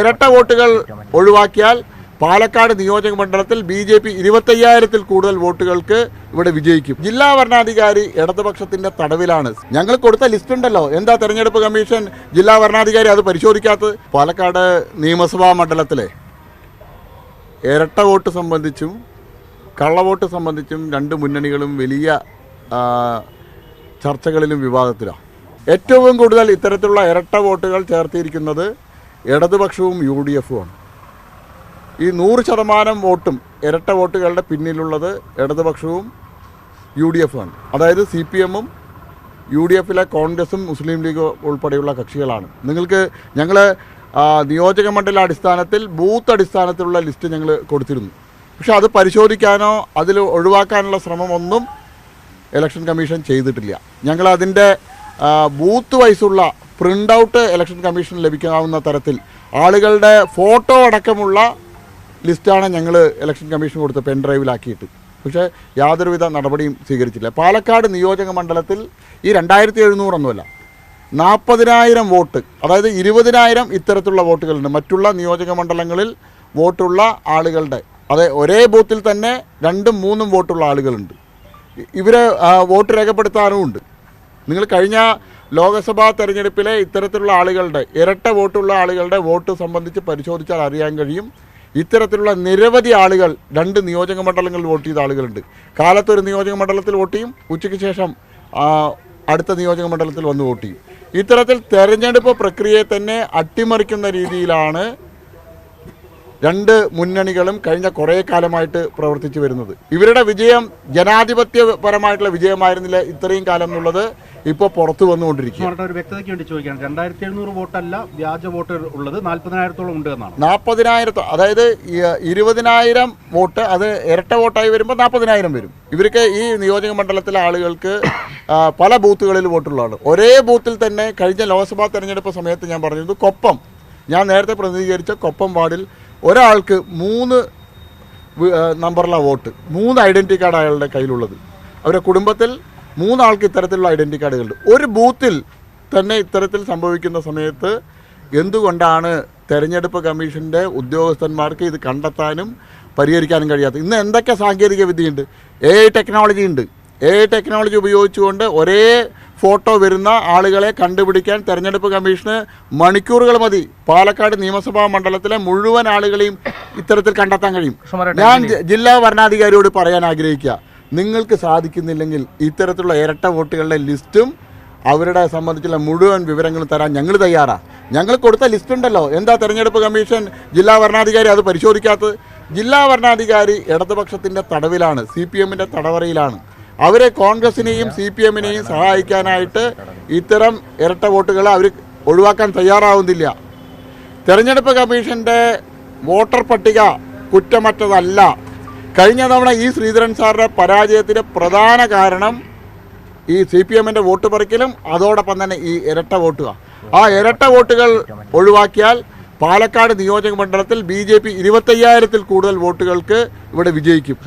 ഇരട്ട വോട്ടുകൾ ഒഴിവാക്കിയാൽ പാലക്കാട് നിയോജക മണ്ഡലത്തിൽ ബി.ജെ.പി. 25,000-ൽ കൂടുതൽ വോട്ടുകൾക്ക് ഇവിടെ വിജയിക്കും. ജില്ലാ വരണാധികാരി ഇടതുപക്ഷത്തിന്റെ തടവിലാണ്. ഞങ്ങൾ കൊടുത്ത ലിസ്റ്റ് ഉണ്ടല്ലോ, എന്താ തെരഞ്ഞെടുപ്പ് കമ്മീഷൻ ജില്ലാ വരണാധികാരി അത് പരിശോധിക്കാത്തത്? പാലക്കാട് നിയമസഭാ മണ്ഡലത്തിലെ ഇരട്ട വോട്ട് സംബന്ധിച്ചും കള്ളവോട്ട് സംബന്ധിച്ചും രണ്ട് മുന്നണികളും വലിയ ചർച്ചകളിലും വിവാദത്തിലാണ്. ഏറ്റവും കൂടുതൽ ഇത്തരത്തിലുള്ള ഇരട്ട വോട്ടുകൾ ചേർത്തിരിക്കുന്നത് ഇടതുപക്ഷവും UDF-ഉമാണ്. ഈ 100% വോട്ടും ഇരട്ട വോട്ടുകളുടെ പിന്നിലുള്ളത് ഇടതുപക്ഷവും UDF-ആണ്. അതായത് CPM-ഉം UDF-ലെ കോൺഗ്രസും മുസ്ലിം ലീഗ് ഉൾപ്പെടെയുള്ള കക്ഷികളാണ്. നിങ്ങൾക്ക് ഞങ്ങൾ നിയോജക മണ്ഡല അടിസ്ഥാനത്തിൽ ബൂത്ത് അടിസ്ഥാനത്തിലുള്ള ലിസ്റ്റ് ഞങ്ങൾ കൊടുത്തിരുന്നു. പക്ഷെ അത് പരിശോധിക്കാനോ അതിൽ ഒഴിവാക്കാനുള്ള ശ്രമമൊന്നും ഇലക്ഷൻ കമ്മീഷൻ ചെയ്തിട്ടില്ല. ഞങ്ങളതിൻ്റെ ബൂത്ത് വൈസുള്ള പ്രിൻ്റ് ഔട്ട് ഇലക്ഷൻ കമ്മീഷൻ ലഭിക്കാവുന്ന തരത്തിൽ ആളുകളുടെ ഫോട്ടോ അടക്കമുള്ള ലിസ്റ്റാണ് ഞങ്ങൾ ഇലക്ഷൻ കമ്മീഷൻ കൊടുത്ത് പെൻ ഡ്രൈവിലാക്കിയിട്ട്. പക്ഷേ യാതൊരുവിധ നടപടിയും സ്വീകരിച്ചില്ല. പാലക്കാട് നിയോജക മണ്ഡലത്തിൽ ഈ 2,700 ഒന്നുമല്ല, 40,000 വോട്ട്, അതായത് 20,000 ഇത്തരത്തിലുള്ള വോട്ടുകളുണ്ട്. മറ്റുള്ള നിയോജക മണ്ഡലങ്ങളിൽ വോട്ടുള്ള ആളുകളുടെ, അതെ ഒരേ ബൂത്തിൽ തന്നെ 2ഉം 3ഉം വോട്ടുള്ള ആളുകളുണ്ട്. ഇവരെ വോട്ട് രേഖപ്പെടുത്താനും ഉണ്ട്. നിങ്ങൾ കഴിഞ്ഞ ലോക്സഭാ തെരഞ്ഞെടുപ്പിലെ ഇത്തരത്തിലുള്ള ആളുകളുടെ ഇരട്ട വോട്ടുള്ള ആളുകളുടെ വോട്ട് സംബന്ധിച്ച് പരിശോധിച്ചാൽ അറിയാൻ കഴിയും. ഇത്തരത്തിലുള്ള നിരവധി ആളുകൾ 2 നിയോജക മണ്ഡലങ്ങളിൽ വോട്ട് ചെയ്ത ആളുകളുണ്ട്. കാലത്തൊരു നിയോജക മണ്ഡലത്തിൽ വോട്ട് ചെയ്യും, ഉച്ചയ്ക്ക് ശേഷം അടുത്ത നിയോജക മണ്ഡലത്തിൽ വന്ന് വോട്ട് ചെയ്യും. ഇത്തരത്തിൽ തെരഞ്ഞെടുപ്പ് പ്രക്രിയയെ തന്നെ അട്ടിമറിക്കുന്ന രീതിയിലാണ് 2 മുന്നണികളും കഴിഞ്ഞ കുറേ കാലമായിട്ട് പ്രവർത്തിച്ചു വരുന്നത്. ഇവരുടെ വിജയം ജനാധിപത്യപരമായിട്ടുള്ള വിജയമായിരുന്നില്ല ഇത്രയും കാലം എന്നുള്ളത് ഇപ്പോൾ പുറത്തു വന്നുകൊണ്ടിരിക്കുക. ഒരു വ്യക്തതയ്ക്ക് വേണ്ടി ചോദിക്കുകയാണ്, 2,700 വോട്ടല്ല വ്യാജ വോട്ട് ഉള്ളത്, 40,000-ഓളം ഉണ്ട് എന്നാണ്. 40,000, അതായത് 20,000 വോട്ട് അത് ഇരട്ട വോട്ടായി വരുമ്പോൾ 40,000 വരും. ഇവർക്ക് ഈ നിയോജക മണ്ഡലത്തിലെ ആളുകൾക്ക് പല ബൂത്തുകളിൽ വോട്ടുള്ളതാണ്. ഒരേ ബൂത്തിൽ തന്നെ കഴിഞ്ഞ ലോക്സഭാ തെരഞ്ഞെടുപ്പ് സമയത്ത് ഞാൻ പറഞ്ഞത് കൊപ്പം, ഞാൻ നേരത്തെ പ്രതിനിധീകരിച്ച കൊപ്പം വാർഡിൽ ഒരാൾക്ക് 3 നമ്പറിലെ വോട്ട്, 3 ഐഡൻറ്റി കാർഡ് അയാളുടെ കയ്യിലുള്ളത്. അവരുടെ കുടുംബത്തിൽ 3 ആൾക്ക് ഇത്തരത്തിലുള്ള ഐഡൻറ്റി കാർഡുകളുണ്ട്. ഒരു ബൂത്തിൽ തന്നെ ഇത്തരത്തിൽ സംഭവിക്കുന്ന സമയത്ത് എന്തുകൊണ്ടാണ് തെരഞ്ഞെടുപ്പ് കമ്മീഷൻ്റെ ഉദ്യോഗസ്ഥന്മാർക്ക് ഇത് കണ്ടെത്താനും പരിഹരിക്കാനും കഴിയാത്തത്? ഇന്ന് എന്തൊക്കെ സാങ്കേതിക വിദ്യയുണ്ട്? AI ടെക്നോളജി ഉണ്ട്. AI ടെക്നോളജി ഉപയോഗിച്ചുകൊണ്ട് ഒരേ ഫോട്ടോ വരുന്ന ആളുകളെ കണ്ടുപിടിക്കാൻ തെരഞ്ഞെടുപ്പ് കമ്മീഷന് മണിക്കൂറുകൾ മതി. പാലക്കാട് നിയമസഭാ മണ്ഡലത്തിലെ മുഴുവൻ ആളുകളെയും ഇത്തരത്തിൽ കണ്ടെത്താൻ കഴിയും. ഞാൻ ജില്ലാ വരണാധികാരിയോട് പറയാൻ ആഗ്രഹിക്കുക, നിങ്ങൾക്ക് സാധിക്കുന്നില്ലെങ്കിൽ ഇത്തരത്തിലുള്ള ഇരട്ട വോട്ടുകളുടെ ലിസ്റ്റും അവരുടെ സംബന്ധിച്ചുള്ള മുഴുവൻ വിവരങ്ങളും തരാൻ ഞങ്ങൾ തയ്യാറാണ്. ഞങ്ങൾ കൊടുത്ത ലിസ്റ്റ് ഉണ്ടല്ലോ, എന്താ തെരഞ്ഞെടുപ്പ് കമ്മീഷൻ ജില്ലാ വരണാധികാരി അത് പരിശോധിക്കാത്തത്? ജില്ലാ വരണാധികാരി ഇടതുപക്ഷത്തിൻ്റെ തടവിലാണ്, CPM-ൻ്റെ തടവറയിലാണ്. അവരെ കോൺഗ്രസിനെയും CPM-നെയും സഹായിക്കാനായിട്ട് ഇത്തരം ഇരട്ട വോട്ടുകൾ അവർ ഒഴിവാക്കാൻ തയ്യാറാവുന്നില്ല. തെരഞ്ഞെടുപ്പ് കമ്മീഷൻ്റെ വോട്ടർ പട്ടിക കുറ്റമറ്റതല്ല. കഴിഞ്ഞ തവണ ഈ ശ്രീധരൻ സാറിൻ്റെ പരാജയത്തിന് പ്രധാന കാരണം ഈ CPM-ൻ്റെ വോട്ട് പറിക്കലും അതോടൊപ്പം തന്നെ ഈ ഇരട്ട വോട്ടുമാണ്. ആ ഇരട്ട വോട്ടുകൾ ഒഴിവാക്കിയാൽ പാലക്കാട് നിയോജക മണ്ഡലത്തിൽ ബി.ജെ.പി. 25,000-ൽ കൂടുതൽ വോട്ടുകൾക്ക് ഇവിടെ വിജയിക്കും.